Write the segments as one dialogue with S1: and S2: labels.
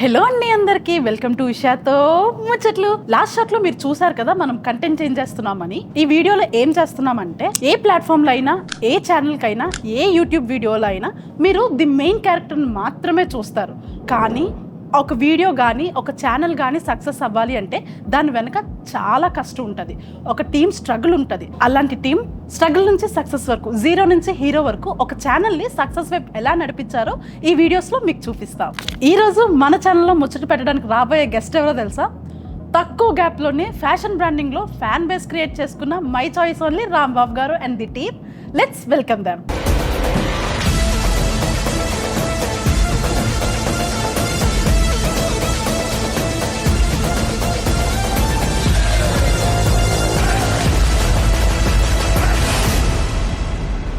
S1: Hello అండి అందరికి welcome to ఉషాతో ముచ్చట్లు. లాస్ట్ షాట్ లో మీరు చూసారు కదా మనం కంటెంట్ చేంజ్ చేస్తున్నామని. ఈ వీడియోలో ఏం చేస్తున్నామంటే ఏ ప్లాట్ఫామ్ లో అయినా ఏ ఛానల్ కైనా ఏ యూట్యూబ్ వీడియోలో అయినా మీరు ది మెయిన్ క్యారెక్టర్ మాత్రమే చూస్తారు. కానీ ఒక వీడియో కానీ ఒక ఛానల్ కానీ సక్సెస్ అవ్వాలి అంటే దాని వెనక చాలా కష్టం ఉంటుంది, ఒక టీమ్ స్ట్రగుల్ ఉంటుంది. అలాంటి టీం స్ట్రగుల్ నుంచి సక్సెస్ వరకు, జీరో నుంచి హీరో వరకు ఒక ఛానల్ని సక్సెస్ వైపు ఎలా నడిపించారో ఈ వీడియోస్లో మీకు చూపిస్తాం. ఈరోజు మన ఛానల్లో ముచ్చట పెట్టడానికి రాబోయే గెస్ట్ ఎవరో తెలుసా? తక్కువ గ్యాప్లోనే ఫ్యాషన్ బ్రాండింగ్లో ఫ్యాన్ బేస్ క్రియేట్ చేసుకున్న మై చాయిస్ ఓన్లీ రాంబాబు గారు and the team. Let's welcome them.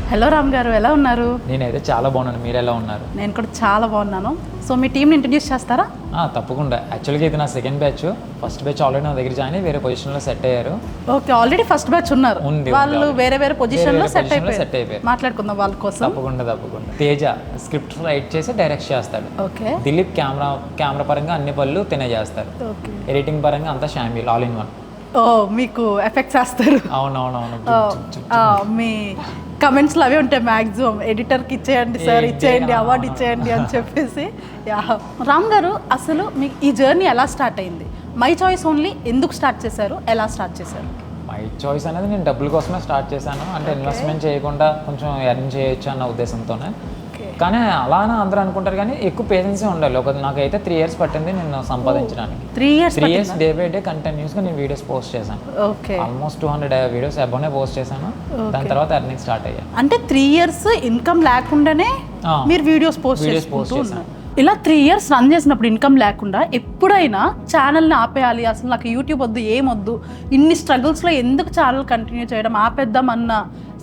S1: Hello Ram గారు, ఎలా ఉన్నారు?
S2: నేనైతే చాలా బాగున్నాను, మీరు ఎలా ఉన్నారు?
S1: నేను కూడా చాలా బాగున్నాను. సో మీ టీంని ఇంట్రడ్యూస్ చేస్తారా?
S2: తప్పకుండా. యాక్చువల్గా ఇది నా second batch. First batch already నా దగ్గర జాయిన్ వేరే పొజిషన్లో సెట్ అయ్యారు.
S1: ఓకే, ఆల్రెడీ ఫస్ట్ బ్యాచ్ ఉన్నారు, వాళ్ళు వేరే వేరే పొజిషన్లో సెట్ అయిపోయారు. మాట్లాడుకుందాం వాళ్ళ కోసం.
S2: తప్పకుండా. తేజ స్క్రిప్ట్ రైట్ చేసి డైరెక్ట్ చేస్తాడు.
S1: ఓకే.
S2: దిలీప్ కెమెరా పరంగా అన్ని పనులు తినే చేస్తారు. ఎడిటింగ్ పరంగా అంతా షామిల్, ఆల్ ఇన్ వన్.
S1: ఓ, మీకు ఎఫెక్ట్స్ వేస్తారు?
S2: అవునవునవును.
S1: మీ కమెంట్స్లో అవే ఉంటాయి మ్యాక్సిమం, ఎడిటర్కి ఇచ్చేయండి సార్, ఇచ్చేయండి, అవార్డు ఇచ్చేయండి అని చెప్పేసి. రామ్ గారు, అసలు మీకు ఈ జర్నీ ఎలా స్టార్ట్ అయింది? మై చాయిస్ ఓన్లీ ఎందుకు స్టార్ట్ చేశారు, ఎలా స్టార్ట్ చేశారు?
S2: మై చాయిస్ అనేది నేను డబ్బుల కోసమే స్టార్ట్ చేశాను. అంటే ఇన్వెస్ట్మెంట్ చేయకుండా కొంచెం ఎర్న్ చేయొచ్చు అన్న ఉద్దేశంతోనే. కానీ అలానే అందరూ అనుకుంటారు, కానీ ఎక్కువ పేషెన్సే ఉండాలి. నాకైతే 3 years పట్టింది నేను సంపాదించడానికి. 3 years డే బై డే కంటిన్యూస్గా నేను వీడియోస్ పోస్ట్ చేశాను. ఆల్మోస్ట్ 200 వీడియోస్ అబౌనే పోస్ట్ చేశాను. దాని తర్వాత ఎర్నింగ్ స్టార్ట్ అయ్యాను.
S1: అంటే 3 years ఇన్కమ్ లేకుండానే మీరు వీడియోస్ పోస్ట్ చేశాను. ఇలా 3 years రన్ చేసినప్పుడు ఇన్కమ్ లేకుండా ఎప్పుడైనా ఛానల్ని ఆపేయాలి, అసలు నాకు యూట్యూబ్ వద్దు, ఏమొద్దు, ఇన్ని స్ట్రగుల్స్లో ఎందుకు ఛానల్ కంటిన్యూ చేయడం, ఆపేద్దాం అన్న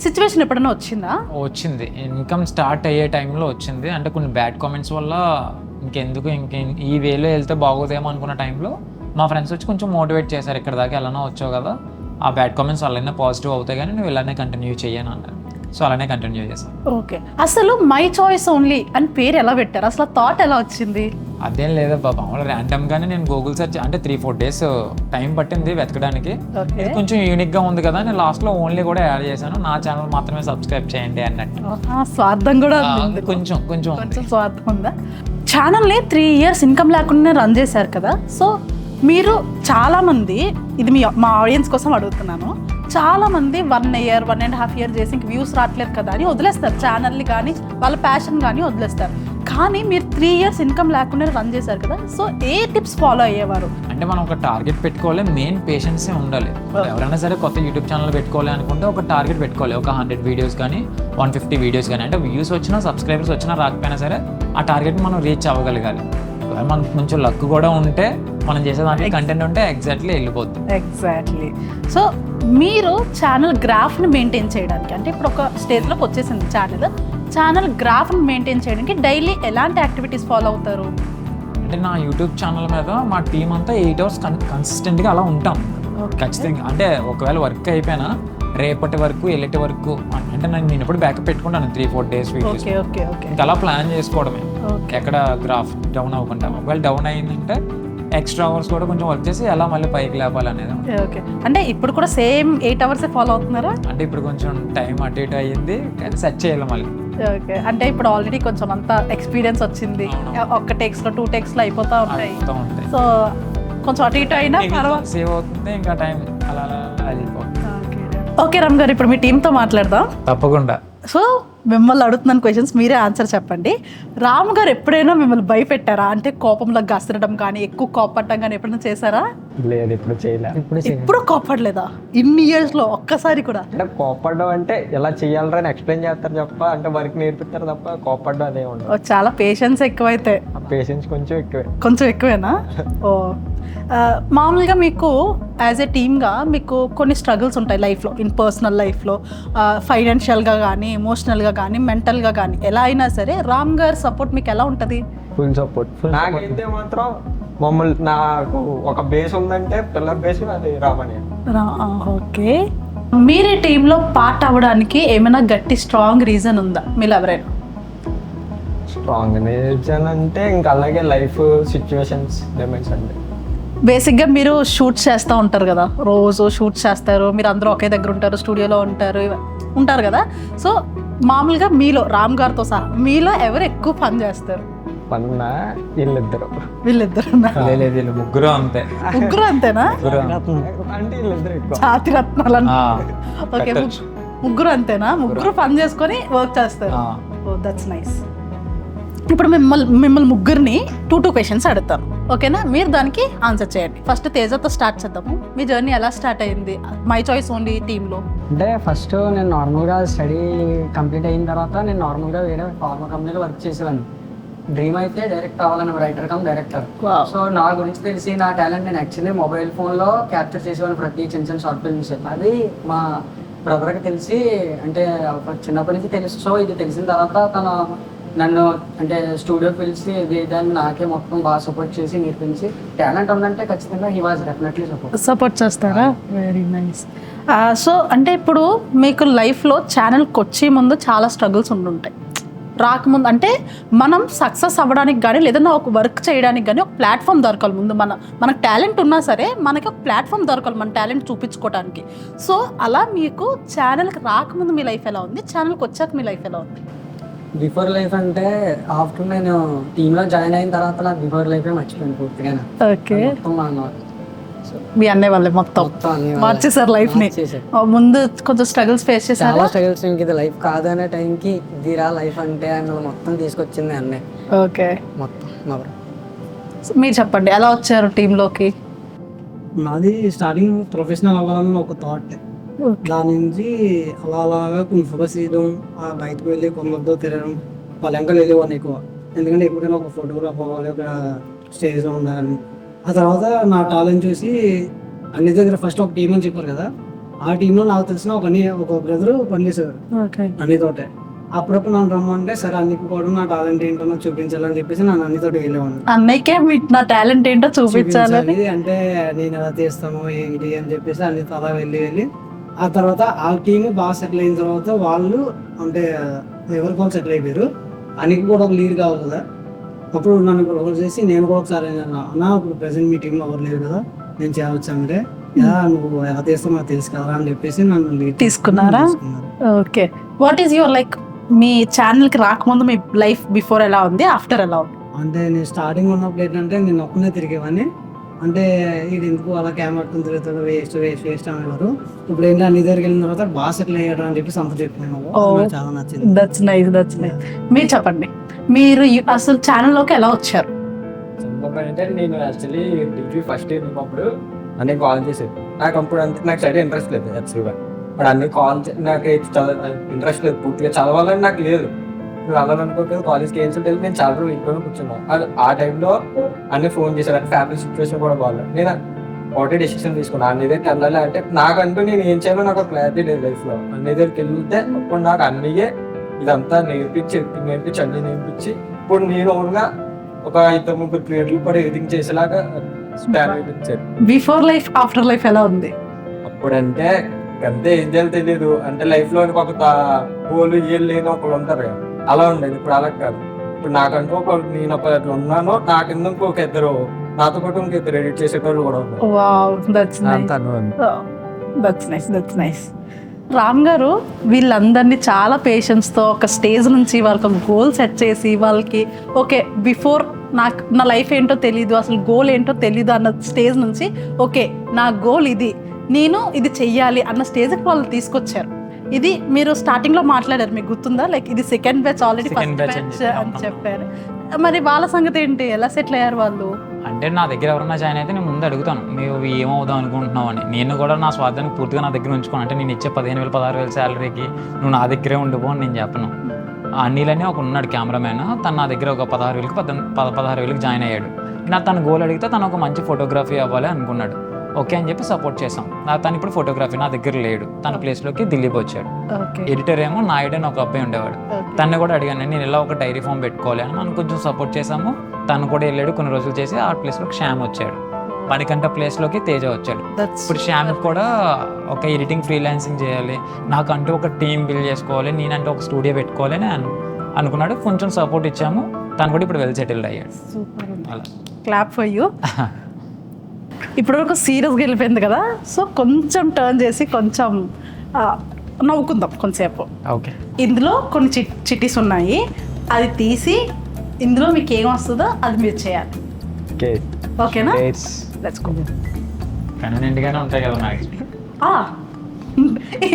S1: సిచ్యువేషన్ ఎప్పుడైనా వచ్చిందా?
S2: వచ్చింది. ఇన్కమ్ స్టార్ట్ అయ్యే టైంలో వచ్చింది. అంటే కొన్ని బ్యాడ్ కామెంట్స్ వల్ల ఇంకెందుకు ఈ వేలో వెళ్తే బాగోదేమో అనుకున్న టైంలో మా ఫ్రెండ్స్ వచ్చి కొంచెం మోటివేట్ చేశారు. ఇక్కడ దాకా ఎలానో వచ్చావు కదా, ఆ బ్యాడ్ కామెంట్స్ వాళ్ళైనా పాజిటివ్ అవుతాయి కానీ నువ్వు ఇలానే కంటిన్యూ చేయను అన్నారు. సో అలానే కంటిన్యూ చేశాను.
S1: ఓకే, అసలు మై చాయిస్ ఓన్లీ అని పేరు ఎలా పెట్టారు? అసలు థాట్ ఎలా వచ్చింది?
S2: అదేం లేదా బాబా, ర్యాండమ్గానే నేను గూగుల్ సెర్చ్, అంటే 3-4 days టైం పట్టింది వెతకడానికి. ఇది కొంచెం యూనిక్గా ఉంది కదా, నేను లాస్ట్లో ఓన్లీ కూడా యాడ్ చేశాను, నా ఛానల్ మాత్రమే సబ్స్క్రైబ్ చేయండి అన్నట్టు.
S1: స్వార్థం కూడా
S2: కొంచెం
S1: స్వార్థం ఉందా? ఛానల్ని 3 years ఇన్కమ్ లేకుండా రన్ చేశారు కదా, సో మీరు చాలామంది, ఇది మా ఆడియన్స్ కోసం అడుగుతున్నాను, చాలామంది 1 year 1.5 year చేసి ఇంక వ్యూస్ రావట్లేదు కదా అని వదిలేస్తారు ఛానల్ని, కానీ వాళ్ళ ప్యాషన్ కానీ వదిలేస్తారు. కానీ మీరు 3 years ఇన్కమ్ లేకుండా రన్ చేశారు కదా, సో ఏ టిప్స్ ఫాలో అయ్యేవారు?
S2: అంటే మనం ఒక టార్గెట్ పెట్టుకోవాలి, మెయిన్ పేషెన్సే ఉండాలి. ఎవరైనా సరే కొత్త యూట్యూబ్ ఛానల్ పెట్టుకోవాలి అనుకుంటే ఒక టార్గెట్ పెట్టుకోవాలి. ఒక 100 వీడియోస్ కానీ 150 వీడియోస్ కానీ, అంటే వ్యూస్ వచ్చినా సబ్స్క్రైబర్స్ వచ్చినా రాకపోయినా సరే ఆ టార్గెట్ మనం రీచ్ అవ్వగలగాలి. మనకు కొంచెం లక్ కూడా ఉంటే, మనం చేసే దాంట్లో కంటెంట్ ఉంటే ఎగ్జాక్ట్లీ వెళ్ళిపోతుంది.
S1: ఎగ్జాక్ట్లీ. సో మీరు ఛానల్ గ్రాఫ్ని మెయింటైన్ చేయడానికి, అంటే ఇప్పుడు ఒక స్టేజ్లోకి వచ్చేసింది ఛానల్ గ్రాఫ్ని మెయింటైన్ చేయడానికి డైలీ ఎలాంటి యాక్టివిటీస్ ఫాలో అవుతారు?
S2: అంటే నా యూట్యూబ్ ఛానల్ మీద మా టీం అంతా 8 hours కన్సిస్టెంట్గా అలా ఉంటాం ఖచ్చితంగా. అంటే ఒకవేళ వర్క్ అయిపోయినా రేపటి వరకు ఎల్లటి వరకు, అంటే నేను ఎప్పుడు బ్యాకప్ పెట్టుకుంటాను 3-4 days వీడియోస్. ఇంకా అలా ప్లాన్ చేసుకోవడమే, ఎక్కడ గ్రాఫ్ డౌన్ అవ్వకుండా. ఒకవేళ డౌన్ అయిందంటే ఎక్స్ట్రా అవర్స్ కూడా కొంచెం వర్క్ చేసి ఎలా మళ్ళీ పైకి లేపాలనేది.
S1: ఓకే, అంటే ఇప్పుడు కూడా సేమ్ 8 hours ఫాలో అవుతున్నారా?
S2: అంటే ఇప్పుడు కొంచెం టైం అటు ఇటు అయ్యింది, సెట్ చేయాలి మళ్ళీ.
S1: ఓకే, అంటే ఇప్పుడు ఆల్రెడీ కొంచెం అంతా ఎక్స్పీరియన్స్ వచ్చింది, ఒక్క టేక్స్లో 2 takesలో అయిపోతూ ఉంటాయి. సో కొంచెం అటు ఇటు అయినా
S2: సేవ్ అవుతుంది, ఇంకా టైం అలా వెళ్ళిపోతుంది.
S1: ఓకే రామ్ గారు, ఇప్పుడు మీ టీంతో మాట్లాడదాం.
S2: తప్పకుండా.
S1: సో మిమ్మల్ని అడుగుతున్నాను క్వశ్చన్స్, మీరే ఆన్సర్ చెప్పండి. రామ్ గారు ఎప్పుడైనా మిమ్మల్ని భయపెట్టారా? అంటే కోపంలో గసరడం కానీ, ఎక్కువ కోపడటం కానీ ఎప్పుడైనా చేశారా?
S3: లేదు, ఇప్పుడు చేయలేదు.
S1: ఇప్పుడు కోపడలేదా ఇన్ని ఇయర్స్లో ఒక్కసారి కూడా?
S3: అంటే కోపడడం అంటే ఎలా చేయాలరా అని ఎక్స్ప్లెయిన్ చేస్తారు తప్ప, అంటే వర్క్ నేర్పిస్తారు తప్ప కోపడడం అదే ఉండదు.
S1: చాలా పేషెన్స్ ఎక్కువైతే.
S3: పేషెన్స్
S1: కొంచెం ఎక్కువేనా? ఓ, మామూలుగా మీకు యాజ్ ఏ టీమ్గా మీకు కొన్ని స్ట్రగుల్స్ ఉంటాయి లైఫ్లో, ఇన్ పర్సనల్ లైఫ్లో, ఫైనాన్షియల్గా కానీ, ఎమోషనల్గా కానీ, మెంటల్గా కానీ, ఎలా అయినా సరే రామ్ గారి సపోర్ట్ మీకు ఎలా ఉంటుంది?
S3: Full support. నాకైతే మాత్రం నాకు ఒక బేస్ ఉందంటే పిల్లర్ బేస్ అది రామని.
S1: ఓకే, మీరే టీంలో పార్ట్ అవ్వడానికి ఏమైనా గట్టి స్ట్రాంగ్ రీజన్ ఉందా మీరు ఎవరైనా?
S3: స్ట్రాంగ్ నేచర్ అంటే ఇంకా అలాగే లైఫ్ సిచ్యువేషన్స్ డిమెండ్స్ అండి.
S1: బేసిక్గా మీరు షూట్స్ చేస్తూ ఉంటారు కదా, రోజు షూట్స్ చేస్తారు, మీరు అందరూ ఒకే దగ్గర ఉంటారు, స్టూడియోలో ఉంటారు కదా. సో మామూలుగా మీలో రామ్ గారితో సహా మీలో ఎవరు ఎక్కువ పని చేస్తారు?
S3: పన్న వీళ్ళిద్దరు
S1: వీళ్ళిద్దరు
S2: లేదు వీళ్ళు ముగ్గురు అంతే.
S1: ముగ్గురు అంతేనా?
S3: అంటే వీళ్ళిద్దరు ఎక్కువ
S1: ఛాతి రత్నాలు ఓకే,
S2: పెట్టొచ్చు.
S1: ముగ్గురు అంతేనా? ముగ్గురు పని చేసుకొని వర్క్ చేస్తారు. Oh that's nice. ఇప్పుడు మిమ్మల్ని ముగ్గురిని టూ క్వశ్చన్స్ అడుగుతాను, ఓకేనా? మీరు దానికి ఆన్సర్ చేయండి. ఫస్ట్ తేజతో స్టార్ట్ చేద్దాము. మీ జర్నీ ఎలా స్టార్ట్ అయింది మై చాయిస్ ఓన్లీ టీంలో?
S4: అంటే ఫస్ట్ నేను నార్మల్గా స్టడీ కంప్లీట్ అయిన తర్వాత నేను నార్మల్గా వేరే ఫార్మా కంపెనీలో వర్క్ చేసేవాడిని. డ్రీమ్ అయితే డైరెక్ట్ అవ్వాలని, రైటర్ కమ్ డైరెక్టర్. సో నా గురించి తెలిసి నా టాలెంట్ నేను యాక్చువల్లీ మొబైల్ ఫోన్లో క్యాప్చర్ చేసేవాడిని, ప్రతి చిన్న చిన్న షార్ట్ ఫిల్మ్స్. అది మా బ్రదర్కి తెలిసి, అంటే చిన్నప్పటి నుంచి తెలుసు. సో ఇది తెలిసిన తర్వాత తను నన్ను అంటే స్టూడియోకి పిలిచి దాన్ని నాకే మొత్తం బాగా సపోర్ట్ చేసి నేర్పించి, టాలెంట్ ఉందంటే ఖచ్చితంగా హీ వాజ్ డెఫినెట్లీ
S1: సపోర్ట్ చేస్తారా? Very nice. సో అంటే ఇప్పుడు మీకు లైఫ్లో ఛానల్కి వచ్చే ముందు చాలా స్ట్రగుల్స్ ఉండుంటాయి. రాకముందు అంటే మనం సక్సెస్ అవ్వడానికి కానీ లేదన్నా ఒక వర్క్ చేయడానికి కానీ ఒక ప్లాట్ఫామ్ దొరకాలి. ముందు మనకు టాలెంట్ ఉన్నా సరే మనకి ఒక ప్లాట్ఫామ్ దొరకాలి మన టాలెంట్ చూపించుకోవడానికి. సో అలా మీకు ఛానల్కి రాకముందు మీ లైఫ్ ఎలా ఉంది, ఛానల్కి వచ్చాక మీ లైఫ్ ఎలా ఉంది?
S4: బిఫోర్ లైఫ్ అంటే ఆఫ్టర్ నేను టీంలో జాయిన్ అయిన తర్వాత నాకు బిఫోర్ లైఫ్ మర్చిపోయాను పూర్తిగా.
S1: ఓకే,
S4: మొత్తం
S1: మీ అన్నయ్య వాళ్ళే మొత్తం మార్చేసారు లైఫ్ ని. ముందు కొంచెం స్ట్రగుల్స్ ఫేస్ చేశారు.
S4: చాలా స్ట్రగుల్స్. ఇంక ఇది లైఫ్ కాదు అనే టైంకి ఇదిరా లైఫ్ అంటే అని మొత్తం తీసుకొచ్చింది అన్నయ్య.
S1: ఓకే,
S4: మొత్తం
S1: మీరు చెప్పండి ఎలా వచ్చారు టీంలోకి?
S5: నాది స్టార్టింగ్ ప్రొఫెషనల్ అవ్వాలని ఒక థాట్. దాని నుంచి అలాగా కొన్ని ఫోకస్ చేయడం, బయటకు వెళ్ళి కొందరితో తిరగడం, వాళ్ళ వెంకలు వెళ్ళేవాడిని ఎక్కువ. ఎందుకంటే ఎప్పుడైనా ఒక ఫోటోగ్రాఫ్ అవ్వాలి, ఒక స్టేజ్లో ఉండాలని. ఆ తర్వాత నా టాలెంట్ చూసి అన్ని దగ్గర ఫస్ట్ ఒక టీం అని చెప్పారు కదా, ఆ టీంలో నాకు తెలిసిన ఒక బ్రదర్ పనిచేసేవారు అన్నితోటే. అప్పుడప్పుడు నన్ను రమ్మంటే సరే అన్నికి కూడా నా టాలెంట్ ఏంటో నాకు చూపించాలని చెప్పేసి నన్ను అన్నితోటి వెళ్ళేవాడిని.
S1: అన్నయ్యకే నా టాలెంట్ ఏంటో చూపించాలి
S5: అంటే నేను ఎలా చేస్తాను ఏంటి అని చెప్పేసి అన్నితో అలా వెళ్ళి ఆ తర్వాత ఆ టీమ్ బాగా సెటిల్ అయిన తర్వాత వాళ్ళు అంటే ఎవరికి వాళ్ళు సెటిల్ అయిపోయారు. అనికి కూడా ఒక లీడ్ కావాలి కదా, అప్పుడు నన్ను ప్రపోజ్ చేసి నేను కూడా ఒకసారి అన్నా ఇప్పుడు ప్రెసెంట్ మీ టీంలో ఎవరు లేరు కదా, నేను చేయవచ్చు అంటే నువ్వు ఎలా చేస్తావు నాకు తెలుసు కదా అని చెప్పేసి నన్ను లీడ్
S1: తీసుకున్నారా? Okay, what is your like మీ ఛానల్కి రాకముందు మీ లైఫ్ బిఫోర్ ఎలా ఉంది, ఆఫ్టర్ ఎలా ఉంది?
S5: అంటే నేను స్టార్టింగ్ ఉన్నప్పుడు ఏంటంటే నేను ఒక్కనే తిరిగేవాడిని. అంటే ఇది ఎందుకు అలా కెమెరా తిరుగుతాడు వేస్ట్ అనేవారు. ఇప్పుడు ఏంటంటే అన్ని దగ్గరికి వెళ్ళిన తర్వాత బాగా సెటిల్ అయ్యాడు అని చెప్పి సంత చెప్పినాను. చాలా నచ్చింది.
S1: That's nice. మీరు చెప్పండి, మీరు అసలు ఛానల్లోకి ఎలా వచ్చారు?
S3: అంటే నేను యాక్చువల్లీ డిగ్రీ ఫస్ట్ ఇయర్ ఉన్నప్పుడు అన్నీ కాల్ చేసేది. నాకు అప్పుడు అంతే నాకు చదివే ఇంట్రెస్ట్ లేదు యాక్చువల్గా. ఇప్పుడు అన్ని కాల్ నాకు ఇంట్రెస్ట్ లేదు, పూర్తిగా చదవాలని నాకు లేదు. నువ్వు వెళ్ళాలనుకోలేదు కాలేజ్కి ఏం వెళ్ళి నేను చాలా రోజులు ఇంట్లోనే కూర్చున్నాను. ఆ టైంలో అన్ని ఫోన్ చేశాను, ఫ్యామిలీ సిచ్యువేషన్ కూడా బాగాలేదు. నేను ఒకటే డెసిషన్ తీసుకున్నాను, అన్ని దగ్గరికి వెళ్ళాలి అంటే నాకంటూ నేను ఏం చేయాలో నాకు క్లారిటీ లేదు లైఫ్లో. అన్ని దగ్గరికి వెళ్తే అప్పుడు నాకు అన్నయ్యే ఇదంతా నేర్పించి అన్ని నేర్పించి ఇప్పుడు నేను ఓన్గా ఒక 2-3 క్రియేటర్లు కూడా ఎడిటింగ్ చేసేలాగా ప్లాన్ వేయించారు.
S1: బిఫోర్ లైఫ్ ఆఫ్టర్ లైఫ్ ఎలా ఉంది?
S3: అప్పుడంటే అంతే ఏం చేయాలో తెలియదు. అంటే లైఫ్ లో ఒక గోలు ఏళ్ళు లేని ఒకళ్ళు ఉంటారు కదా, అలా ఉండేది. ఇప్పుడు అలా కాదు. ఇప్పుడు నాకంటూ నేను ఒక ఉన్నాను, నా కింద ఇంకొక ఇద్దరు నాతో పాటు ఇంకిద్దరు ఎడిట్ చేసేటోళ్ళు కూడా ఉన్నారు.
S1: Wow, that's nice. రామ్ గారు వీళ్ళందరినీ చాలా పేషెన్స్తో ఒక స్టేజ్ నుంచి వాళ్ళకి ఒక గోల్ సెట్ చేసి వాళ్ళకి ఓకే బిఫోర్ నా లైఫ్ ఏంటో తెలీదు, అసలు గోల్ ఏంటో తెలీదు అన్న స్టేజ్ నుంచి ఓకే నా గోల్ ఇది, నేను ఇది చెయ్యాలి అన్న స్టేజ్కి వాళ్ళు తీసుకొచ్చారు. ఇది మీరు స్టార్టింగ్ లో మాట్లాడారు, మీకు గుర్తుందా? లైక్ ఇది second batch, already first batch అని చెప్పారు. మరి వాళ్ళ సంగతి ఏంటి, ఎలా సెటిల్ అయ్యారు వాళ్ళు?
S2: అంటే నా దగ్గర ఎవరన్నా జాయిన్ అయితే నేను ముందు అడుగుతాను, నువ్వు ఏమవుదాం అనుకుంటున్నావు అని. నేను కూడా నా స్వార్థాన్ని పూర్తిగా నా దగ్గర ఉంచుకోను. అంటే నేను ఇచ్చే 15,000 16,000 శాలరీకి నువ్వు నా దగ్గరే ఉండిపో అని నేను చెప్పను. అన్నీలని ఒక ఉన్నాడు కెమెరామ్యాన్, తను నా దగ్గర ఒక 16,000కి 16,000కి జాయిన్ అయ్యాడు. నా తను గోల్ అడిగితే తను ఒక మంచి ఫోటోగ్రఫీ అవ్వాలి అనుకున్నాడు. ఓకే అని చెప్పి సపోర్ట్ చేసాం. తను ఇప్పుడు ఫోటోగ్రఫీ నా దగ్గర లేడు, తన ప్లేస్లోకి దిలీప్ వచ్చాడు. ఎడిటర్ ఏమో నాయుడు అని ఒక అబ్బాయి ఉండేవాడు. తను కూడా అడిగాను, నేను ఇలా ఒక డైరీ ఫామ్ పెట్టుకోవాలి అని నన్ను కొంచెం సపోర్ట్ చేసాము. తను కూడా వెళ్ళాడు, కొన్ని రోజులు చేసి ఆ ప్లేస్లోకి శ్యామ్ వచ్చాడు. పనికంట ప్లేస్లోకి తేజ వచ్చాడు. ఇప్పుడు శ్యామ్కి కూడా ఒక ఎడిటింగ్ ఫ్రీలాన్సింగ్ చేయాలి, నాకంటూ ఒక టీం బిల్డ్ చేసుకోవాలి, నేనంటే ఒక స్టూడియో పెట్టుకోవాలి అని అనుకున్నాడు, కొంచెం సపోర్ట్ ఇచ్చాము, తను కూడా ఇప్పుడు వెల్ సెటిల్డ్ అయ్యాడు.
S1: సూపర్
S2: అలా
S1: క్లాప్ ఫర్ యూ. ఇప్పుడు వరకు సీరియస్గా వెళ్ళిపోయింది కదా, సో కొంచెం టర్న్ చేసి కొంచెం నవ్వుకుందాం కొంతసేపు.
S2: ఓకే.
S1: ఇందులో కొన్ని చిట్టీస్ ఉన్నాయి, అది తీసి ఇందులో మీకు ఏం వస్తుందో అది మీరు చేయాలి. ఓకేనా? Let's go.
S2: కన్వీనియంట్గానే ఉంటాయి కదా నాకు.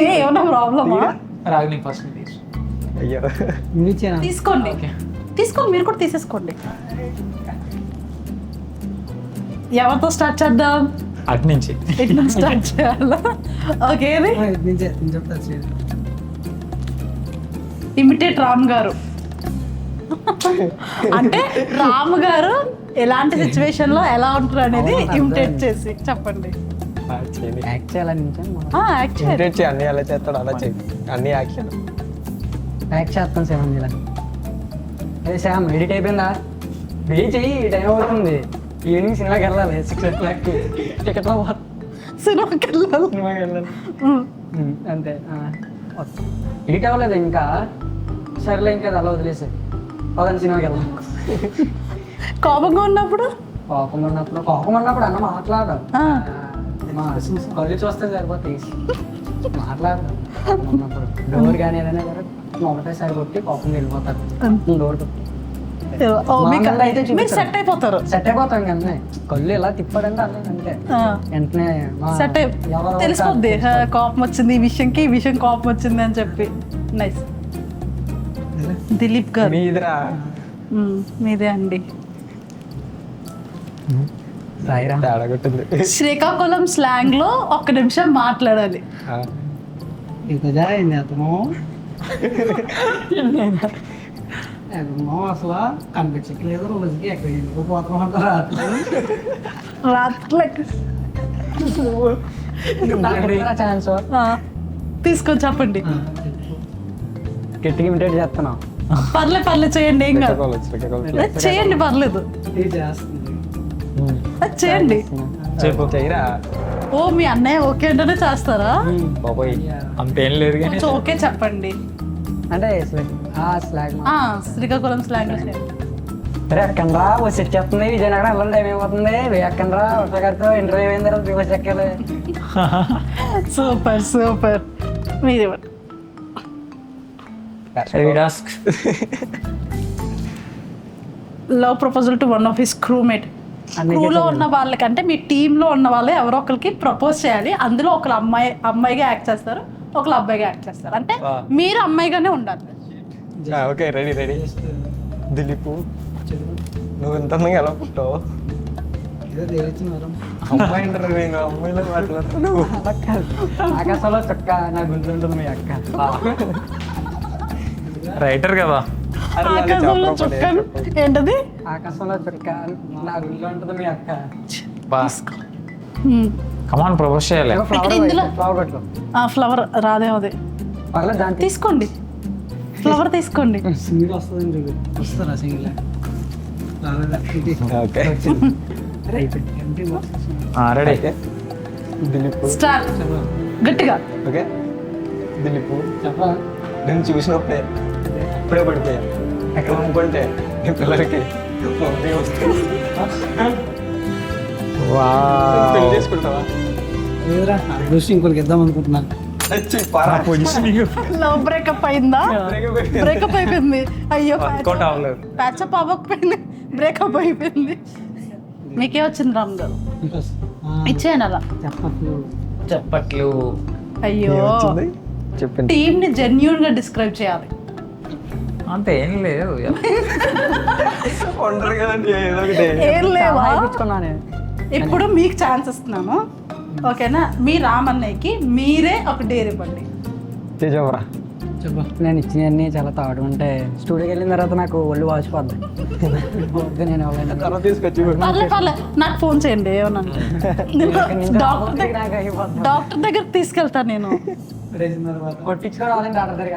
S1: ఏమన్నా ప్రాబ్లమా?
S2: రాగిని ఫస్ట్ తీసు.
S3: అయ్యో
S1: తీసుకోండి, తీసుకోండి, మీరు కూడా తీసేసుకోండి. ఎవరితో స్టార్ట్ చేద్దాం?
S2: అటు నుంచి
S1: ఇటు నుంచి స్టార్ట్ చేయాలా? ఓకే, ఇమిటేట్ రామ్ గారు. అంటే రామ్ గారు ఎలాంటి సిచ్యువేషన్ లో ఎలా ఉంటారు అనేది ఇమిటేట్ చేసి చెప్పండి.
S4: యాక్ట్ చేయాలని
S1: యాక్ట్ చేయండి.
S3: అన్ని అలా చేస్తాడు, అలా చేయి అన్ని యాక్షన్.
S4: యాక్ట్ చేస్తాను సేమ్ ఇలా. అదే శామ్ ఎడిట్ అయిపోయిందా? వెయిట్ చెయ్యి, టైం అవుతుంది. ఈవినింగ్ సినిమాకి వెళ్ళాలి, 6:00 టికెట్లో
S1: సినిమాకి వెళ్ళాలి.
S4: సినిమాకి వెళ్ళాలి అంతే. ఎడిట్ అవ్వలేదు ఇంకా, సరేలే ఇంకా అలా వదిలేసాయి. పదండి సినిమాకి వెళ్దాం.
S1: కోపంగా ఉన్నప్పుడు
S4: కోపం ఉన్నప్పుడు అన్న మాట్లాడడం, కళ్ళు చూస్తే సరిపోతాయి, మాట్లాడడం ఉన్నప్పుడు. డోర్ కానీ ఏదైనా ఒకటేసారి కొట్టి కోపం వెళ్ళిపోతారు. డోర్
S1: మీరు సెట్ అయిపోతారు.
S4: సెట్ అయిపోతాం కానీ కళ్ళు ఇలా తిప్పాడంటే అన్నీ అంతే వెంటనే
S1: సెట్ తెలిసిపోద్ది. కోపం వచ్చింది ఈ విషయంకి, ఈ విషయం కోపం వచ్చింది అని చెప్పి. నైస్. దిలీప్ గారు మీదే అండి.
S3: తేడా కొట్టింది.
S1: శ్రీకాకుళం స్లాంగ్ లో 1 నిమిషం మాట్లాడాలి.
S5: అతను అసలు కనిపించట్లేదు, రోజుకి ఎక్కడ వెళ్ళిపోతామంటారా
S1: రాత్రి
S4: ఛాన్స్
S1: తీసుకొని చెప్పండి.
S4: గట్టిగా ఇమిటేట్ చేస్తున్నాం.
S1: పర్లేదు చేయండి, ఏం కాదు. చేయండి, పర్లేదు చేయండి.
S2: చెప్పు.
S3: చేయరా
S1: ఓ మీ అన్నయ్య ఓకే అంటేనే చేస్తారా?
S2: బాబోయ్ అంతేం లేదు కానీ
S1: కొంచెం ఓకే చెప్పండి.
S4: అంటే స్లాగ్
S1: శ్రీకాకుళం స్లాంగ్ లో చేయండి.
S4: సరే ఎక్కండ్రా, బస్సు ఎక్కేస్తుంది, విజయనగరం వెళ్ళండి, టైం అయిపోతుంది, ఎక్కండ్రా వర్ష గారితో ఇంటర్వ్యూ అయిన తర్వాత బస్సు ఎక్కాలి.
S1: Super super. మీరు love proposal to one of his crewmate. క్రూలో ఉన్న వాళ్ళకంటే మీ టీంలో ఉన్న వాళ్ళే ఎవరో ఒకరికి ప్రపోజ్ చేయాలి. అందులో ఒకరు అమ్మాయిగా యాక్ట్ చేస్తారు, ఒకరు అబ్బాయిగా యాక్ట్ చేస్తారు. అంటే మీరు అమ్మాయిగానే ఉండాలి.
S3: ఓకే రెడీ దిలీప్, నువ్వు ఇంత అందంగా ఎలా పుట్టావు? అమ్మాయి అంటారు, నేను అమ్మాయిలో మాట్లాడుతున్నాను.
S4: ఆకాశంలో చుక్క నా గుండె ఉంటుంది మీ అక్క.
S2: రైటర్ కదా.
S1: ఆకాశంలో చుక్క ఏంటది?
S4: ఆకాశంలో చుక్క నా గుండె ఉంటుంది మీ అక్క.
S2: కమాన్ ప్రపోజ్ చేయాలి.
S4: ఫ్లవర్ పెట్టుకో.
S1: ఫ్లవర్ రాదేమో, అది
S4: పర్లేదు దాంట్లో
S1: తీసుకోండి, ఫ్లవర్ తీసుకోండి.
S5: సింగిల్ వస్తుంది, వస్తారా single?
S3: Okay
S2: ready.
S3: Dilip
S1: start. గట్టిగా.
S3: ఓకే దిలీప్, చెప్పా నేను చూసినప్పుడే ఇప్పుడే పడిపోయా. ఎక్కడ అనుకుంటే నీ పిల్లలకి పెళ్లి చేసుకుంటావా?
S5: లేదురా, దృష్టి ఇంకోటికి ఇద్దాం అనుకుంటున్నాను.
S1: లవ్ బ్రేకప్ అయిందా? బ్రేకప్ అయిపోయింది. అయ్యో, ప్యాచప్ అవ్వకపోయింది, బ్రేకప్ అయిపోయింది. మీకే వచ్చింది రామ్ గారు? ఇచ్చేయండి అలా.
S2: చెప్పట్లు.
S1: అయ్యో,
S3: చెప్పింది.
S1: టీమ్ ని జెన్యూన్ గా డిస్క్రైబ్ చేయాలి.
S2: అంతే ఏం లేదు.
S3: ఉండరు కదండి ఏదో ఒకటి.
S1: ఏం లేవా?
S4: ఇప్పించుకున్నాను.
S1: ఇప్పుడు మీకు ఛాన్స్ ఇస్తున్నాను, ఓకేనా? మీ రామన్నయ్యకి మీరే ఒక డేర్ ఇవ్వండి.
S3: చెప్పరా.
S5: చెప్పా.
S4: నేను ఇచ్చినవన్నీ చాలా తాడు ఉంటే స్టూడియోకి వెళ్ళిన తర్వాత నాకు ఒళ్ళు వాచిపోద్ది. నేను ఎవరైనా
S3: తర్వాత తీసుకొచ్చి
S1: పర్లేదు నాకు ఫోన్ చేయండి ఏమన్నా. డాక్టర్ దగ్గర తీసుకెళ్తాను నేను.
S4: కొట్టించుకోవాలని డాక్టర్ దగ్గర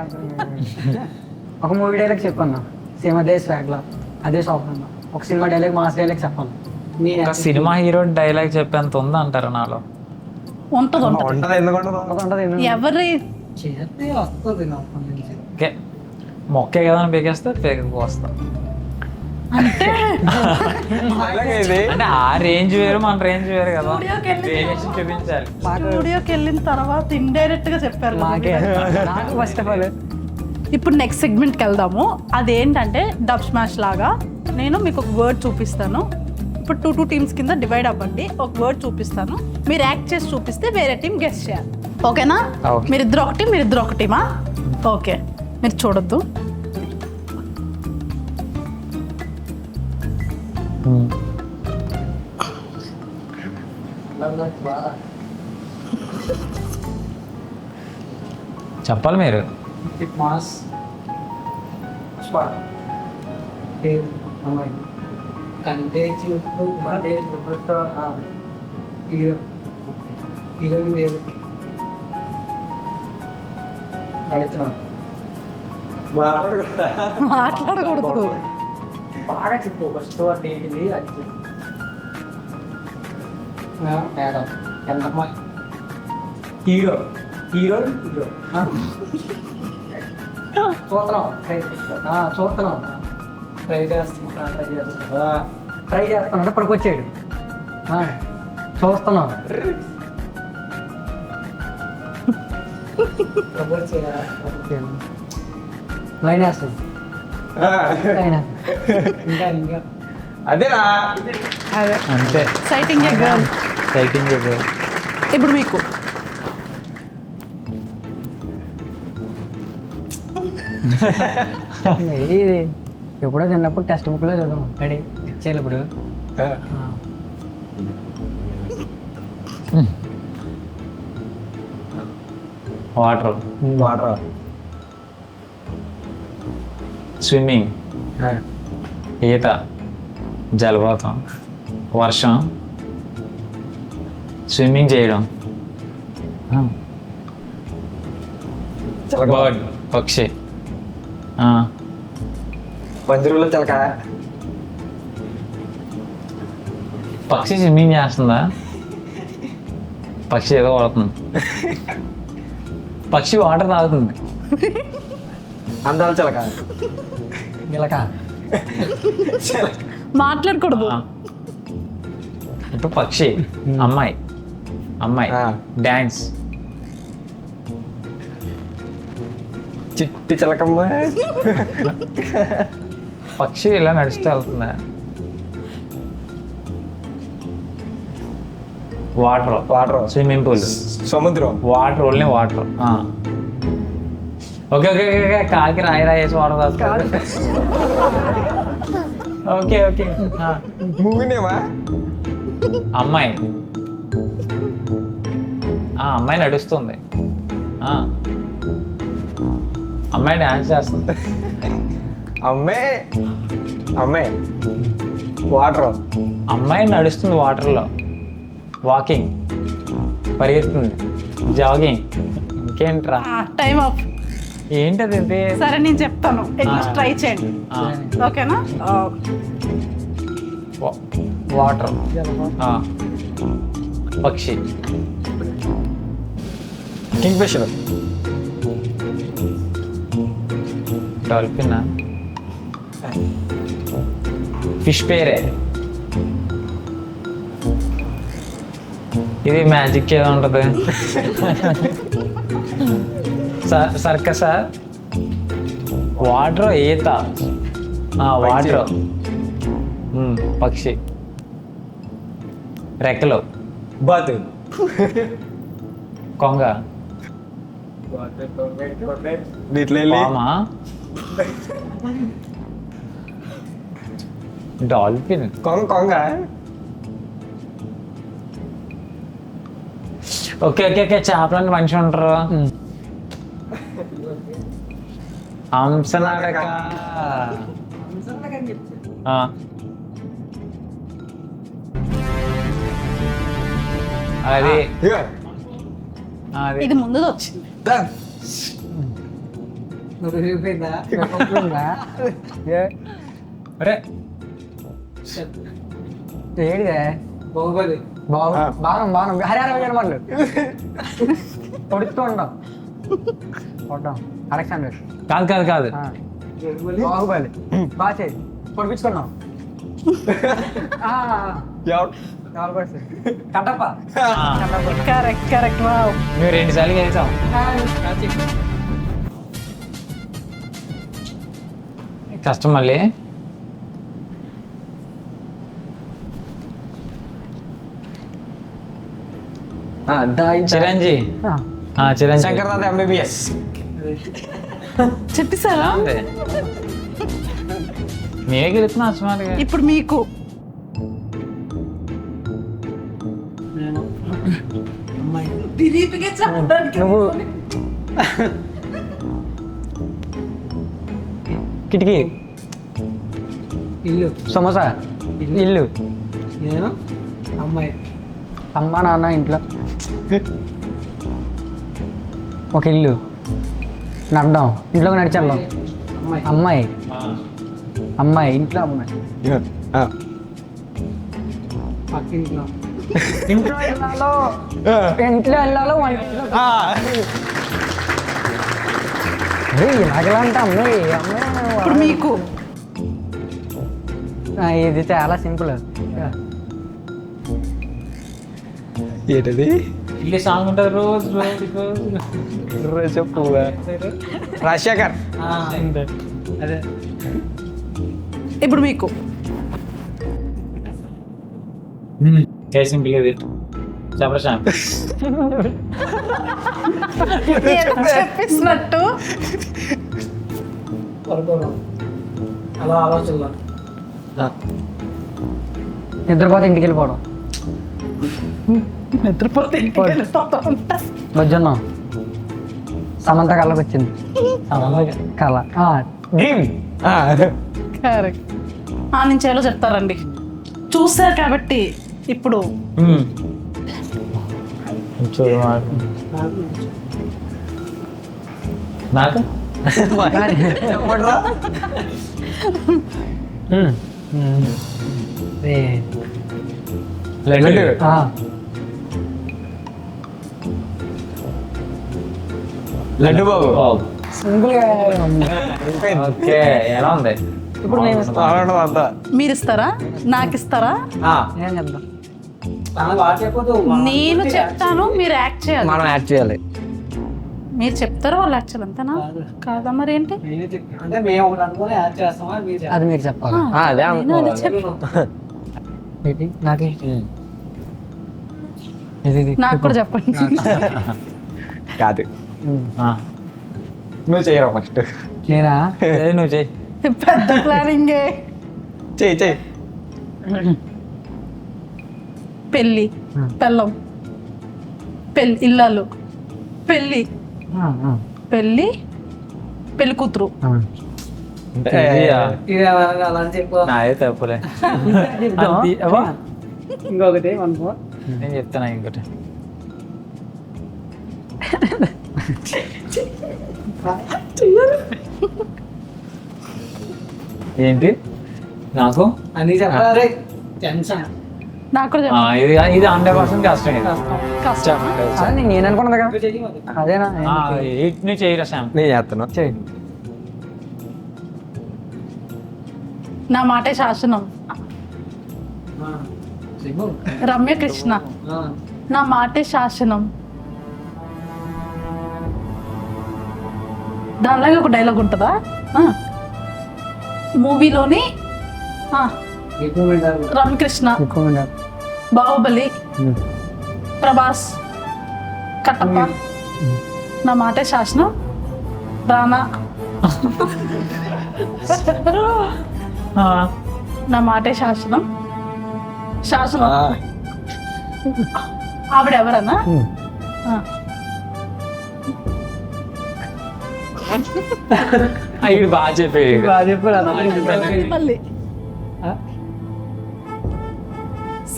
S4: ఒక మూవీ డైలాగ్ చెప్పన్నా, సేమ్ అదే స్వాగ్లో అదే షాప్ అన్నా. ఒక సినిమా డైలాగ్ మాస్ డైలాగ్ చెప్పాను.
S2: ఒక సినిమా హీరో డైలాగ్ చెప్పేంత ఉందా అంటారు నాలో?
S1: ఉంటుంది ఉంటుంది.
S3: ఉండదు, ఎందుకు ఉండదు?
S1: ఎవరి
S5: చేస్తే వస్తుంది నా పని నుంచి.
S2: ఓకే మొక్కే కదా అని పీకేస్తే పీకకు వస్తా. అంటే ఆ రేంజ్ వేరు మన రేంజ్ వేరు కదా, వేరియేషన్ చూపించాలి.
S1: స్టూడియోకి వెళ్ళిన తర్వాత ఇండైరెక్ట్ గా చెప్పారు కదా
S4: మాకే
S1: మీరు.
S4: నాకు ఫస్ట్ ఆఫ్ ఆల్
S1: ఇప్పుడు నెక్స్ట్ సెగ్మెంట్కి వెళ్దాము. అదేంటంటే డబ్ స్మాష్ లాగా నేను మీకు ఒక వర్డ్ చూపిస్తాను. ఇప్పుడు 2 టీమ్స్ కింద డివైడ్ అవ్వండి. ఒక వర్డ్ చూపిస్తాను, మీరు యాక్ట్ చేసి చూపిస్తే వేరే టీం గెస్ట్ చేయాలి. ఓకేనా?
S2: Okay.
S1: మీరిద్దరు ఒక టీం, మీరిద్దరు ఒక టీమా? ఓకే, మీరు చూడొద్దు.
S2: చెప్పాలి మీరు.
S4: మాస్ కంటే చూపు అదే చూపుతో హీరో హీరోయిన్ లేదు అడుగుతున్నాను
S1: మాట్లాడకూడదు.
S4: బాగా చెప్పు ఫస్ట్ వాటి ఏంటిది అది చెప్పు. మేడం ఎంతమ్మా హీరో హీరోయిన్ హీరో చూస్తున్నాం ట్రై చేస్తున్నాం అంటే పడుకొచ్చాడు చూస్తున్నాం లైన్ వేస్తాం ఇంకా ఇంకా
S3: అదేనా
S1: అదే
S2: అంతే,
S1: సైటింగ్ ఏ గర్ల్.
S2: సైటింగ్.
S1: ఇప్పుడు మీకు
S4: ఇది ఎప్పుడో చిన్నప్పుడు టెక్స్ట్ బుక్లో చదువు రెడీ ఇచ్చేయాలి ఇప్పుడు
S2: వాటర్,
S3: వాటర్,
S2: స్విమ్మింగ్, ఈత, జలపాతం, వర్షం, స్విమ్మింగ్ చేయడం, బర్డ్, పక్షి,
S3: పందిరులో చిలక,
S2: పక్షి స్విమ్మింగ్ చేస్తుందా? పక్షి ఏదో వాడుతుంది, పక్షి వాటర్ తాగుతుంది.
S3: అందాల చిలక,
S4: గిలక
S1: మాట్లాడకూడదు.
S2: ఇప్పుడు పక్షి, అమ్మాయి, అమ్మాయి డాన్స్,
S3: చిట్టి చిలకమ్మ,
S2: పక్షి ఇలా నడుస్తూ వెళ్తుందా? వాటర్,
S3: వాటర్,
S2: స్విమ్మింగ్ పూల్,
S3: సముద్రం,
S2: water, only water. Okay okay okay, కాకి రాయి రాయేసి వాటర్ తాగుతారు. Okay okay.
S3: మూవీనేమా
S2: అమ్మాయి, అమ్మాయి నడుస్తుంది, అమ్మాయి డాన్స్ చేస్తుంది.
S3: అమ్మే అమ్మే వాటర్,
S2: అమ్మాయి నడుస్తుంది వాటర్లో, వాకింగ్, పరిగెత్తుంది, జాగింగ్. ఇంకేంట్రా?
S1: Time off.
S2: ఏంటది ఇది?
S1: సరే నేను చెప్తాను, అట్లీస్ట్ ట్రై చేయండి. ఓకేనా?
S2: వాటర్, పక్షి,
S3: కింగ్ ఫిషర్,
S2: డాల్ఫిన్, ఫిష్ పేరే. ఇది మ్యాజిక్ ఏదో ఉంటుంది. సర్కసా? వాటర్, ఈత, వాటర్, పక్షి, రెక్కలు,
S3: బాత్,
S2: కొంగ,
S3: దీంట్లో
S2: పామా, డాల్ఫిన్,
S3: కొంగ
S2: ఓకే ఓకే ఓకే, చేపలని మనిషి ఉంటారు. హంసనడక, అది అది
S1: ఇది ముందు వచ్చింది.
S2: అరే
S4: ఏడిదే బాహుబలి బాణం బాణం హరిహర వాళ్ళు పొడుస్తూ ఉంటాం కొట్టాం అలెగ్జాండర్
S2: కాదు కాదు కాదు,
S4: బాహుబలి బాగా చేయి పొడిపించుకున్నాం కట్టప్ప
S1: కరెక్ట్ కరెక్ట్ వావ్.
S2: మేము 2 సార్లు గెలిచాం. కష్టం మళ్ళీ. చిరంజీవి చిరంజీవి
S3: శంకర్నాథ్ ఎంబీబీఎస్.
S1: చెప్పేసారా?
S2: అంతే. మేమే గెలుస్తున్నాం అసమాలుగా.
S1: ఇప్పుడు మీకు
S5: నేను అమ్మాయి
S4: నువ్వు కిటికీ
S5: ఇల్లు
S4: సమోసా ఇల్లు
S5: నేను అమ్మాయి
S4: అమ్మ నాన్న ఇంట్లో ఒక ఇల్లు నడడం ఇంట్లోకి నడిచాను
S5: అమ్మాయి
S4: అమ్మాయి అమ్మాయి ఇంట్లో అమ్మాయి
S5: పక్కింట్లో
S4: ఇంట్లో వెళ్ళాలో వంటింట్లో ఇలాగలా అంటే అమ్మాయి
S1: ఇప్పుడు మీకు
S4: ఇది చాలా సింపుల్
S3: ఏంటది?
S2: ఇల్లు సాంగ్ ఉంటుంది రోజు రోజు
S3: చెప్పు. రాజశేఖర్.
S5: అదే
S1: ఇప్పుడు మీకు
S2: సింపుల్ ఇది చెప్పశాం.
S1: చెప్పేసినట్టు
S5: పడుకోవడం అలా ఆలోచన
S4: నిద్రపోతే ఇంటికి వెళ్ళిపోవడం
S1: నిద్రపోతే ఇంటికి వెళ్ళిపోతా ఉంటా.
S4: మధ్యాహ్నం సమంత కళ్ళకి వచ్చింది కళ
S1: కరెక్ట్. నుంచి ఎలా చెప్తారండి? చూస్తారు కాబట్టి ఇప్పుడు
S2: నాకు లడ్డు.
S3: లడ్డు బాబు.
S2: ఓకే, ఎలా ఉంది?
S4: ఇప్పుడు నేను
S3: అంతా
S1: మీరు ఇస్తారా? నాకు ఇస్తారా?
S4: ఏం చెప్తాం
S1: నేను చెప్తాను, మీరు యాక్ట్ చేయాలి.
S3: మనం యాడ్ చేయాలి.
S1: మీరు చెప్తారా, వాళ్ళు యాక్ట్ చేయాలి, అంతేనా? కాదా మరి ఏంటి?
S5: అంటే మేము ఒకటి అనుకుని యాడ్ చేస్తామా మీరు
S4: అది మీరు చెప్పాలి
S3: అదే
S1: నేను అదే చెప్పు.
S4: నాకు ఇది
S1: నాకు కూడా చెప్పండి.
S3: కాదు, నువ్వు చేయరా ఫస్ట్.
S4: నేనా
S2: నువ్వు చెయ్యి.
S1: పెద్ద ప్లానింగే.
S3: చెయ్యి.
S1: పెళ్ళి, పెళ్ళం, పెళ్ళి, ఇల్లాలు, పెళ్ళి, పెళ్ళి, పెళ్లి కూతురు.
S5: ఇది అలా అని చెప్పు.
S2: నాదే తప్పులే.
S5: ఇంకొకటి అనుకో.
S2: నేను చెప్తాను ఇంకోటి. ఏంటి నాకు
S5: అని చెప్పాలి. టెన్షన్
S1: నాకు కూడా
S2: ఆ,
S1: చెప్పండి.
S2: ఇది 100% కష్టం. ఇది
S1: కష్టం.
S4: అదే నేను అనుకున్నది కదా
S5: చెయ్యి మరి.
S4: అదేనా
S2: నువ్వు చేయరా శ్యామ్.
S3: నేను చేస్తాను.
S4: చెయ్యి
S1: నా మాటే శాసనం.
S5: చెప్పు.
S1: రమ్యకృష్ణ. నా మాటే శాసనం. దానిలాగా ఒక డైలాగ్ ఉంటుందా? మూవీలోని
S5: ఎక్కువ
S1: రమ్యకృష్ణ,
S4: ఎక్కువ
S1: బాహుబలి, ప్రభాస్, కట్టప్ప. నా మాటే శాసనం. రానా. నా మాటే శాసనం. శాసనం. ఆవిడ ఎవరన్నా?
S2: ఇది బాగా చెప్పేది.
S5: బాగా చెప్పాడు.
S1: మళ్ళీ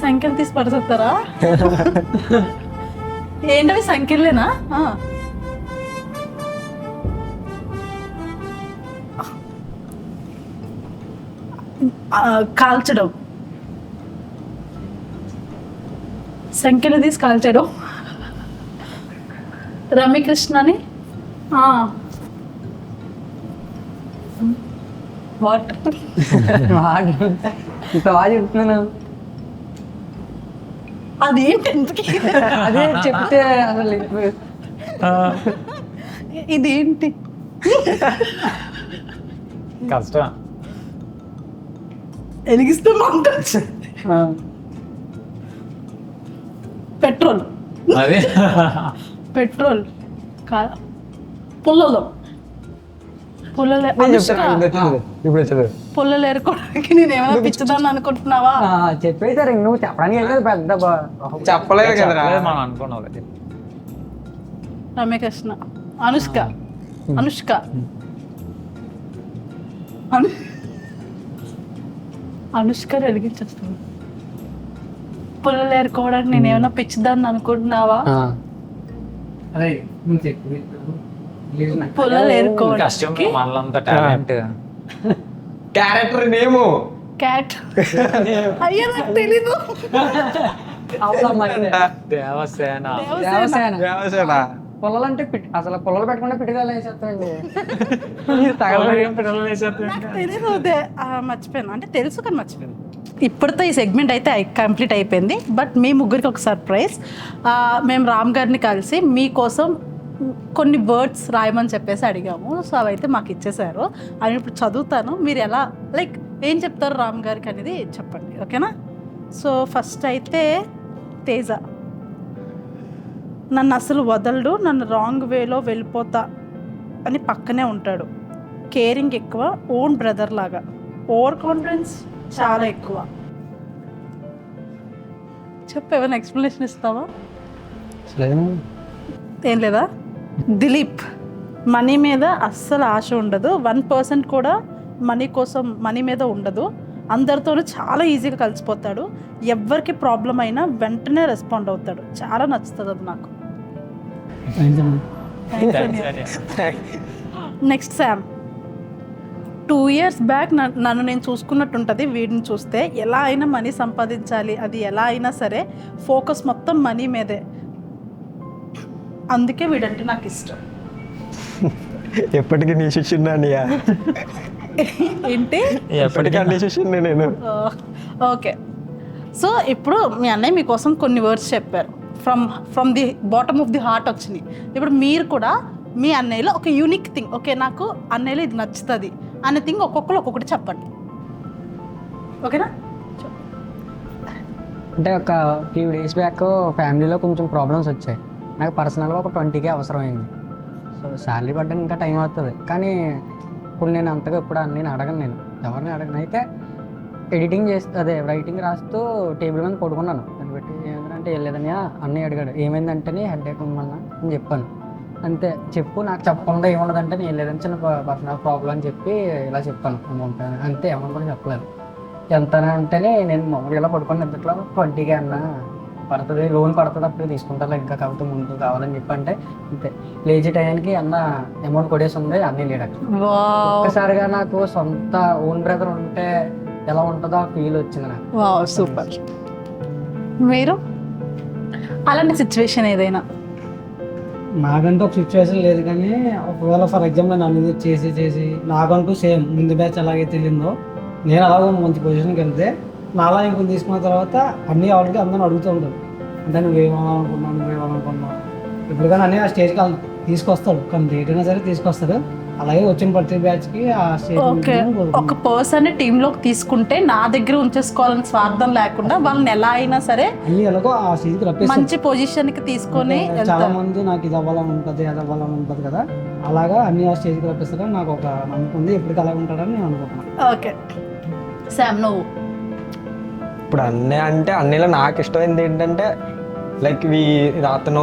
S1: సంఖ్యలు తీసి పడుతారా? ఏంటవి సంఖ్యలేనా? కాల్చడం, సంఖ్యలు తీసి కాల్చడం. రమ్యకృష్ణని వాట్
S4: ఇంత బాగా చెప్తున్నాను.
S1: అదేంటి ఎందుకు
S4: అదే చెప్తే అసలు
S1: ఇదేంటి
S2: కష్టం.
S1: వెలిగిస్తే మంట పెట్రోల్
S2: అదే
S1: పెట్రోల్ పుల్లలో పుల్లలు ఏరుకోవడానికి నేను ఏమైనా పిచ్చుదాన్ని అనుకుంటున్నావా?
S4: చెప్పేసారు నువ్వు చెప్పడానికి వెళ్ళలేదు పెద్ద
S3: చెప్పలేదు కదరా.
S2: మనం అనుకున్నాం.
S1: రమ్యకృష్ణ అనుష్క అనుష్క అనుష్క వెలిగించేస్తాను. పుల్లలు ఏరుకోవడానికి నేను ఏమైనా పిచ్చిదాన్ని అనుకుంటున్నావా?
S4: అదే నువ్వు చెప్పు.
S1: పుల్లలు
S2: కష్టం
S1: ఏరుకోవడానికి
S2: మనలంత టాలెంట్.
S3: క్యారెక్టర్ నేము
S1: క్యాట్ అయ్యో నాకు తెలీదు.
S2: దేవసేన.
S4: దేవసేన పొలాలంటే అసలు పొలాలు పెట్టకుండా పిటికాలు వేసేస్తానండి.
S1: నాకు తెలీదు మర్చిపోయాను, అంటే తెలుసు కానీ మర్చిపోయాను. ఇప్పటితో ఈ సెగ్మెంట్ అయితే కంప్లీట్ అయిపోయింది. బట్ మీ ముగ్గురికి ఒక సర్ప్రైజ్. మేము రామ్ గారిని కలిసి మీకోసం కొన్ని వర్డ్స్ రాయమని చెప్పేసి అడిగాము. సో అవైతే మాకు ఇచ్చేసారు. అవి ఇప్పుడు చదువుతాను. మీరు ఎలా లైక్ ఏం చెప్తారు రామ్ గారికి అనేది చెప్పండి, ఓకేనా? సో ఫస్ట్ అయితే తేజ. నన్ను అసలు వదలడు, నన్ను రాంగ్ వేలో వెళ్ళిపోతా అని పక్కనే ఉంటాడు. కేరింగ్ ఎక్కువ, ఓన్ బ్రదర్ లాగా. ఓవర్ కాన్ఫిడెన్స్ చాలా ఎక్కువ. చెప్పు, ఏమైనా ఎక్స్ప్లెనేషన్ ఇస్తావా? ఏం లేదా? దిలీప్. మనీ మీద అస్సలు ఆశ ఉండదు, 1% కూడా మనీ కోసం మనీ మీద ఉండదు. అందరితోనూ చాలా ఈజీగా కలిసిపోతాడు. ఎవరికి ప్రాబ్లం అయినా వెంటనే రెస్పాండ్ అవుతాడు. చాలా నచ్చుతుంది అది నాకు. Next Sam. 2 years బ్యాక్ నన్ను నేను చూసుకున్నట్టు ఉంటుంది. వీడిని చూస్తే ఎలా అయినా మనీ సంపాదించాలి, అది ఎలా అయినా సరే ఫోకస్ మొత్తం మనీ మీదే. అందుకే వీడంటే నాకు ఇష్టం.
S3: ఎప్పటికీ నీ శిష్యున్నానియా.
S1: ఏంటి?
S3: ఎప్పటికీ అన్ని శిష్యున్నే నేను.
S1: ఓకే, సో ఇప్పుడు మీ అన్నయ్య మీకోసం కొన్ని వర్డ్స్ చెప్పారు. From the bottom of the heart వచ్చినాయి. ఇప్పుడు మీరు కూడా మీ అన్నయ్యలో ఒక యూనిక్ థింగ్, ఓకే నాకు అన్నయ్యలో ఇది నచ్చుతుంది అనే థింగ్ ఒక్కొక్కరు ఒక్కొక్కటి చెప్పండి, ఓకేనా?
S4: అంటే ఒక ఫ్యూ డేస్ బ్యాక్ ఫ్యామిలీలో కొంచెం ప్రాబ్లమ్స్ వచ్చాయి. నాకు పర్సనల్గా ఒక 20K అవసరమైంది. సో శాలరీ పడ్డానికి ఇంకా టైం అవుతుంది. కానీ ఇప్పుడు నేను అంతగా ఇప్పుడు నేను అడగను, నేను ఎవరిని అడగను. అయితే ఎడిటింగ్ అదే రైటింగ్ రాస్తూ టేబుల్ మీద పడుకున్నాను. దాన్ని బట్టి ఏమైందంటే వెళ్ళలేదని అన్నయ్య అడిగాడు. ఏమైందంటే హెడ్ఏక్ ఉందన్నా అని చెప్పాను. అంతే. చెప్పు, నాకు చెప్పకుండా ఏముండదంటే నేను వెళ్ళలేదని చిన్న పర్సనల్ ప్రాబ్లం అని చెప్పి ఇలా చెప్పాను అమౌంట్. అంతే, అమౌంట్ కూడా చెప్పలేదు. ఎంత అంటేనే నేను మామూలుగా ఇలా పడుకుని ఇంతట్లో 20K అన్న పడుతుంది, లోన్ పడుతుంది, అప్పుడు తీసుకుంటారు ఇంకా కాబట్టి ముందు కావాలని చెప్పి అంటే అంతే. లేచే టైంకి అన్న అమౌంట్ కొడేసి ఉంది, అన్నీ లేడు. ఒక్కసారిగా నాకు సొంత ఓన్ బ్రదర్ ఉంటే ఎలా ఉంటుందో ఆ ఫీల్ వచ్చింది నాకు.
S1: Wow, super. మీరు అలాంటి సిచ్యువేషన్ ఏదైనా?
S5: నాకంటూ ఒక సిచ్యువేషన్ లేదు, కానీ ఒకవేళ ఫర్ ఎగ్జాంపుల్ నన్ను ఇది చేసి నాకంటూ సేమ్ ముందు బ్యాచ్ అలాగైతే వెళ్ళిందో నేను అలాగే మంచి పొజిషన్కి వెళ్తే నాలా ఇంకొన్ని తీసుకున్న తర్వాత అన్నీ ఆల్రెడీ అందరూ అడుగుతూ ఉంటారు. అంటే నువ్వేమనుకున్నావు ఎప్పటికైనా అన్నీ ఆ స్టేజ్కి తీసుకొస్తాడు, కానీ లేట్ అయినా సరే తీసుకొస్తాడు. అలాగే వచ్చిన ప్రతి బ్యాచ్కి ఆ స్టేజ్.
S1: ఓకే, ఒక పర్సన్ టీంలోకి తీసుకుంటే నా దగ్గర ఉంచేసుకోవాలని స్వార్థం లేకుండా వాళ్ళని ఎలా అయినా సరే
S5: అన్ని ఎలాగో ఆ స్టేజ్కి రప్పిస్తాడు.
S1: మంచి పొజిషన్ కి తీసుకొని
S5: చాలా మంది నాకు ఇది అవ్వాలని ఉంటుంది, అది అవ్వాలని ఉంటుంది కదా, అలాగా అన్ని ఆ స్టేజ్కి రప్పిస్తాడని నాకు ఒక నమ్మకం ఉంది. ఎప్పటికీ అలాగే ఉంటాడని నేను అనుకుంటున్నాను.
S1: ఓకే శామ్, నువ్వు?
S3: ఇప్పుడు అన్నీలో నాకు ఇష్టమైంది ఏంటంటే లైక్ అతను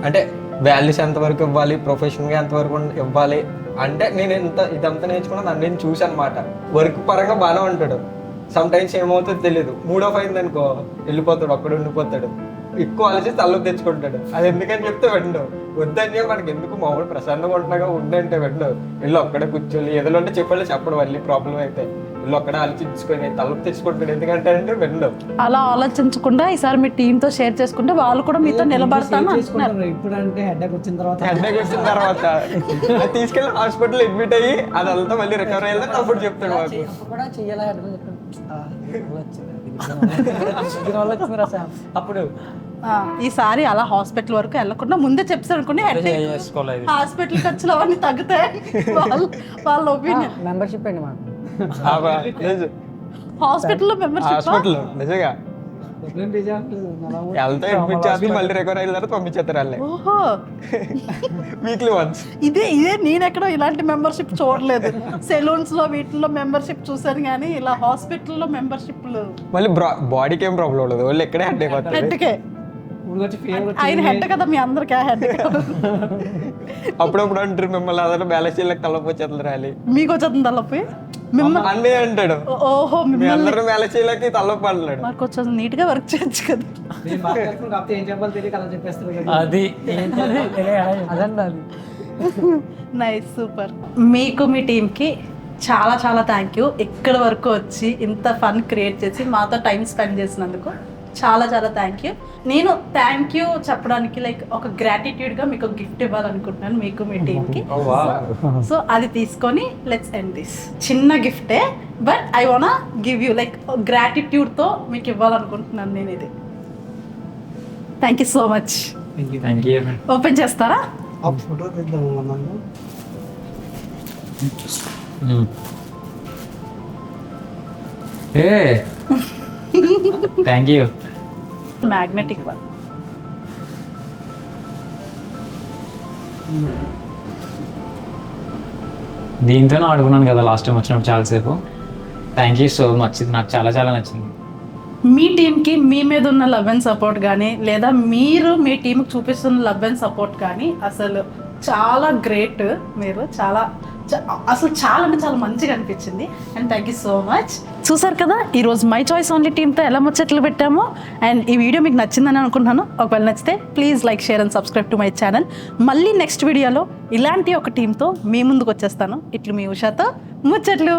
S3: అంటే వాల్యూస్ ఎంతవరకు ఇవ్వాలి, ప్రొఫెషన్గా ఎంతవరకు ఇవ్వాలి. అంటే నేను ఇదంతా నేర్చుకున్నది నేను చూసి అనమాట. వర్క్ పరంగా బాగానే ఉంటాడు. సమ్ టైమ్స్ ఏమవుతుందో తెలియదు, మూడ్ ఆఫ్ అయింది అనుకో వెళ్ళిపోతాడు, ఒక్కడ ఉండిపోతాడు. ఎక్కువ ఆలోచించి తల్లోకి తెచ్చుకుంటాడు. అది ఎందుకని చెప్తే వెండు వద్దని మనకి ఎందుకు మామూలు ప్రశాంతంగా ఉంటున్నాగా ఉండంటే వెండు వెళ్ళి ఒక్కడే కూర్చొని ఏదో అంటే చెప్పాలి చెప్పడం మళ్ళీ ప్రాబ్లం అయితే వీళ్ళు ఒక్కడ ఆలోచించుకొని తలుపు తెచ్చుకుంటాడు ఎందుకంటే అంటే వినడం.
S1: అలా ఆలోచించకుండా ఈసారి మీ టీంతో షేర్ చేసుకుంటే వాళ్ళు కూడా మీతో నిలబడతాను అంటున్నారు.
S5: ఇప్పుడు అంటే హెడ్ఏక్ వచ్చిన తర్వాత
S3: హెడ్ఏక్ వచ్చిన తర్వాత అది తీసుకెళ్ళి హాస్పిటల్ అడ్మిట్ అయ్యి అదంతా మళ్ళీ రికవర్ అయ్యేది అప్పుడు చెప్తాడు మాకు.
S4: అప్పుడు కూడా చెయ్యాలి
S3: అప్పుడు
S1: ఈసారి అలా హాస్పిటల్ వరకు వెళ్ళకుండా ముందే చెప్తారు అనుకుని
S2: చేసుకోలేదు.
S1: హాస్పిటల్ ఖర్చులు అవన్నీ తగ్గుతాయి వాళ్ళ ఒపీనియన్.
S4: మెంబర్షిప్ అండి మాకు.
S1: హాస్పిటల్లో మెంబర్షిప్
S3: హాస్పిటల్ నిజంగా వెళ్తే అడ్మిట్ చేసి మళ్ళీ రికవర్ అయిన తర్వాత పంపించేస్తారు వాళ్ళే
S1: ఓహో
S3: వీక్లీ వన్స్.
S1: ఇదే నేను ఎక్కడో ఇలాంటి మెంబర్షిప్ చూడలేదు. సెలూన్స్ లో వీటిల్లో మెంబర్షిప్ చూసాను కానీ ఇలా హాస్పిటల్లో మెంబర్షిప్లు
S3: మళ్ళీ బాడీకి ఏం ప్రాబ్లం ఉండదు వాళ్ళు ఎక్కడే హెడ్ఏక్ వస్తుంది.
S1: హెడ్కే ఆయన హెడ్ కదా మీ అందరికీ హెడ్
S3: అప్పుడప్పుడు అంటారు మిమ్మల్ని అదే బ్యాలెన్స్ చేయలేక తలపు వచ్చేది రాలి
S1: మీకు వచ్చేది తలపి మిమ్మల్ని
S3: అన్నీ అంటాడు.
S1: ఓహో
S3: మీ
S1: మిమ్మల్ని
S3: అందరూ బ్యాలెన్స్ చేయలేక తలపు అంటున్నాడు.
S1: మాకు కొంచెం నీట్ గా వర్క్ చేయొచ్చు కదా.
S5: ఏం చెప్పాలి తెలియక అలా చెప్పేస్తారు.
S2: అది
S4: అదండి అది.
S1: Nice super. మీకు మీ టీంకి చాలా చాలా థ్యాంక్ యూ. ఇక్కడ వరకు వచ్చి ఇంత ఫన్ క్రియేట్ చేసి మాతో టైం స్పెండ్ చేసినందుకు చాలా చాలా థ్యాంక్ యూ. నేను థ్యాంక్ యూ చెప్పడానికి లైక్ ఒక గ్రాటిట్యూడ్గా మీకు గిఫ్ట్ ఇవ్వాలనుకుంటున్నాను మీకు మీ టీంకి. సో అది తీసుకొని లెట్స్ ఎండ్ దిస్. చిన్న గిఫ్టే but I want give you like గ్రాటిట్యూడ్తో మీకు ఇవ్వాలనుకుంటున్నాను నేను ఇది. Thank you so much.
S2: Thank you.
S1: Open చేస్తారా?
S5: ఆ ఫోటో తీద్దాము మనం.
S2: Thank you.
S1: Magnetic one.
S2: దీంతోనే ఆడుకున్నాను కదా లాస్ట్ టైం వచ్చినప్పుడు చాలాసేపు. Thank you so much. ఇది నాకు చాలా చాలా నచ్చింది.
S1: మీ టీంకి మీ మీద ఉన్న లవ్ అండ్ సపోర్ట్ కానీ లేదా మీరు మీ టీంకి చూపిస్తున్న లవ్ అండ్ సపోర్ట్ కానీ అసలు చాలా గ్రేట్. మీరు చాలా అసలు చాలా అంటే చాలా మంచిగా అనిపించింది and thank you so much. చూసారు కదా ఈరోజు మై చాయిస్ ఓన్లీ టీంతో ఎలా ముచ్చట్లు పెట్టామో. అండ్ ఈ వీడియో మీకు నచ్చిందని అనుకుంటున్నాను. ఒకవేళ నచ్చితే please like share and subscribe to my channel. మళ్ళీ నెక్స్ట్ వీడియోలో ఇలాంటి ఒక టీంతో మీ ముందుకు వచ్చేస్తాను. ఇట్లు మీ ఉషాతో ముచ్చట్లు.